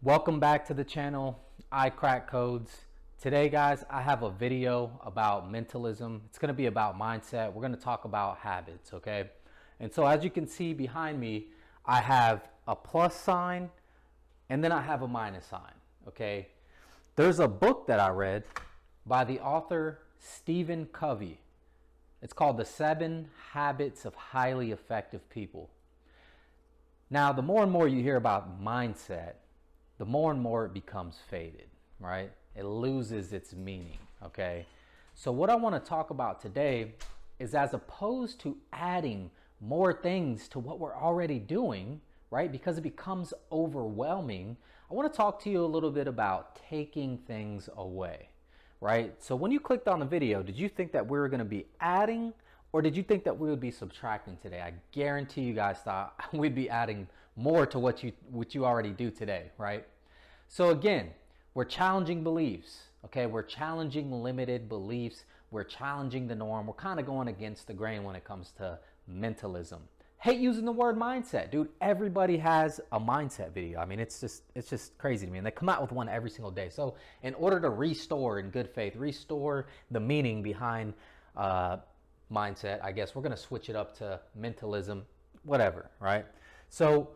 Welcome back to the channel, Eyecrackcodes. Today, guys, I have a video about mentalism. It's going to be about mindset. We're going to talk about habits, okay? And so as you can see behind me, I have a plus sign and then I have a minus sign, okay? There's a book that I read by the author Stephen Covey. It's called The 7 Habits of Highly Effective People. Now, the more and more you hear about mindset, the more and more it becomes faded, right? It loses its meaning, okay? So what I want to talk about today is, as opposed to adding more things to what we're already doing, right? Because it becomes overwhelming, I want to talk to you a little bit about taking things away, right? So when you clicked on the video, did you think that we were going to be adding, or did you think that we would be subtracting today? I guarantee you guys thought we'd be adding more to what you already do today, right? So again, we're challenging beliefs, okay? We're challenging limited beliefs. We're challenging the norm. We're kind of going against the grain when it comes to mentalism. Hate using the word mindset, dude. Everybody has a mindset video. I mean, it's just crazy to me. And they come out with one every single day. So in order to restore, in good faith, restore the meaning behind mindset, I guess we're going to switch it up to mentalism, whatever, right? So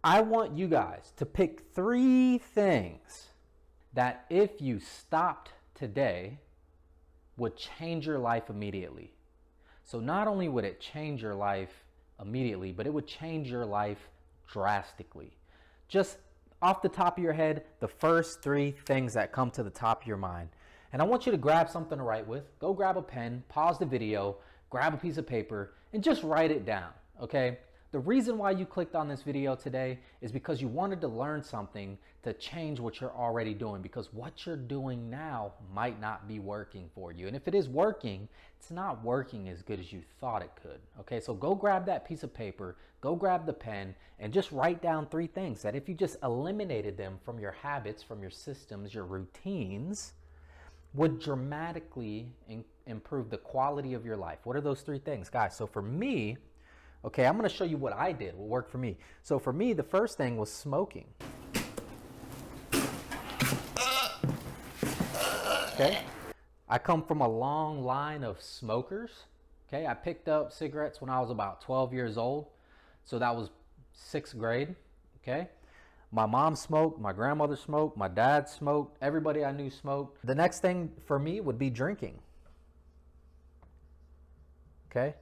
I want you guys to pick 3 things that, if you stopped today, would change your life immediately. So not only would it change your life immediately, but it would change your life drastically. Just off the top of your head, the first 3 things that come to the top of your mind. And I want you to grab something to write with. Go grab a pen, pause the video, grab a piece of paper, and just write it down, okay? The reason why you clicked on this video today is because you wanted to learn something to change what you're already doing, because what you're doing now might not be working for you. And if it is working, it's not working as good as you thought it could. Okay, so go grab that piece of paper, go grab the pen, and just write down 3 things that, if you just eliminated them from your habits, from your systems, your routines, would dramatically improve the quality of your life. What are those 3 things, guys? So for me, okay, I'm going to show you what I did, what worked for me. So for me, the first thing was smoking. Okay, I come from a long line of smokers. Okay, I picked up cigarettes when I was about 12 years old. So that was 6th grade. Okay, my mom smoked, my grandmother smoked, my dad smoked, everybody I knew smoked. The next thing for me would be drinking. Okay.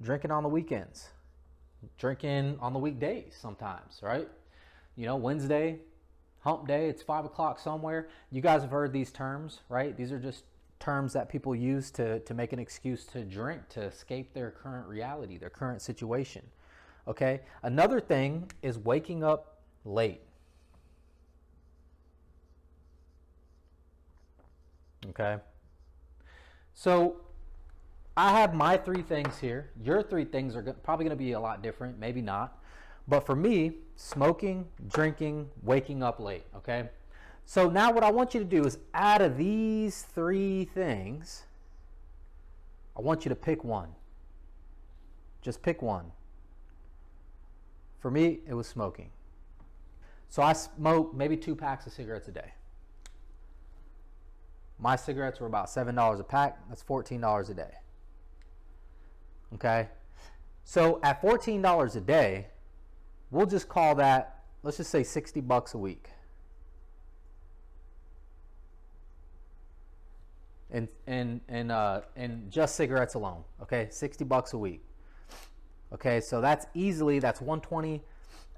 Drinking on the weekends, drinking on the weekdays sometimes, right? You know, Wednesday, hump day, it's 5 o'clock somewhere. You guys have heard these terms, right? These are just terms that people use to make an excuse to drink, to escape their current reality, their current situation, okay? Another thing is waking up late, okay? So I have my 3 things here. Your 3 things are probably going to be a lot different, maybe not. But for me, smoking, drinking, waking up late, okay? So now what I want you to do is, out of these 3 things, I want you to pick one. Just pick one. For me, it was smoking. So I smoke maybe 2 packs of cigarettes a day. My cigarettes were about $7 a pack. That's $14 a day. Okay, so at $14 a day, we'll just call that, let's just say $60 a week. And just cigarettes alone, okay, $60 a week. Okay, so that's $120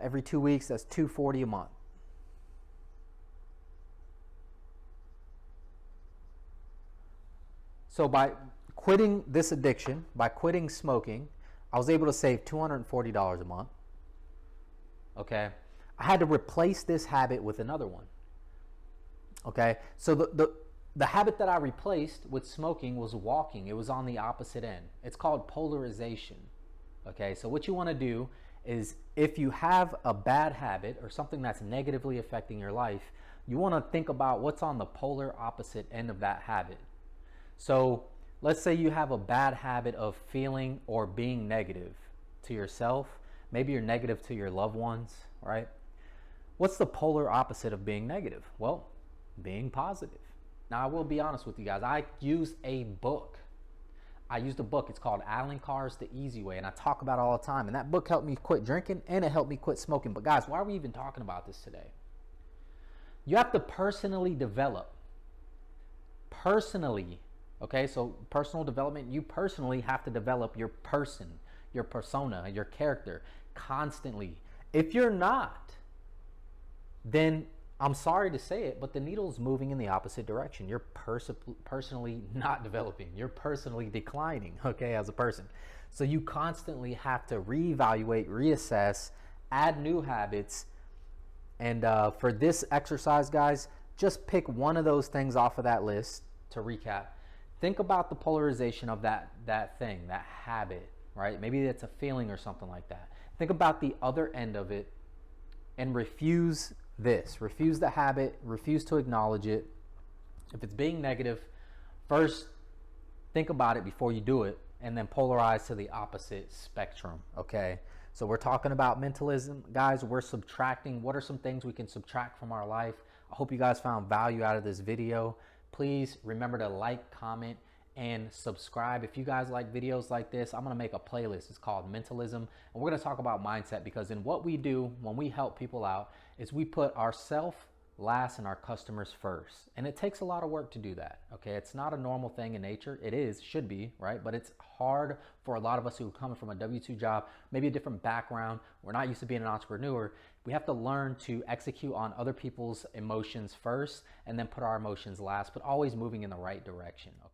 every 2 weeks, that's $240 a month. So by quitting this addiction, by quitting smoking, I was able to save $240 a month. Okay, I had to replace this habit with another one. Okay, so the habit that I replaced with smoking was walking. It was on the opposite end. It's called polarization. Okay, so what you want to do is, if you have a bad habit or something that's negatively affecting your life, you want to think about what's on the polar opposite end of that habit. So let's say you have a bad habit of feeling or being negative to yourself. Maybe you're negative to your loved ones, right? What's the polar opposite of being negative? Well, being positive. Now, I will be honest with you guys. I used a book. It's called Alan Carr's The Easy Way, and I talk about it all the time. And that book helped me quit drinking, and it helped me quit smoking. But guys, why are we even talking about this today? You have to personally develop. Personally, okay? So personal development, you personally have to develop your person, your persona, your character constantly. If you're not, then I'm sorry to say it, but the needle's moving in the opposite direction. You're personally not developing. You're personally declining, okay, as a person. So you constantly have to reevaluate, reassess, add new habits. And for this exercise, guys, just pick one of those things off of that list. To recap, think about the polarization of that thing, that habit, right? Maybe it's a feeling or something like that. Think about the other end of it and refuse this. Refuse the habit, refuse to acknowledge it. If it's being negative, first think about it before you do it, and then polarize to the opposite spectrum, okay? So we're talking about mentalism, guys. We're subtracting. What are some things we can subtract from our life? I hope you guys found value out of this video. Please remember to like, comment, and subscribe. If you guys like videos like this, I'm going to make a playlist. It's called Mentalism, and we're going to talk about mindset, because in what we do when we help people out is we put ourselves last and our customers first. And it takes a lot of work to do that, okay? It's not a normal thing in nature. It is, should be, right? But it's hard for a lot of us who are coming from a W-2 job, maybe a different background. We're not used to being an entrepreneur. We have to learn to execute on other people's emotions first and then put our emotions last, but always moving in the right direction, okay?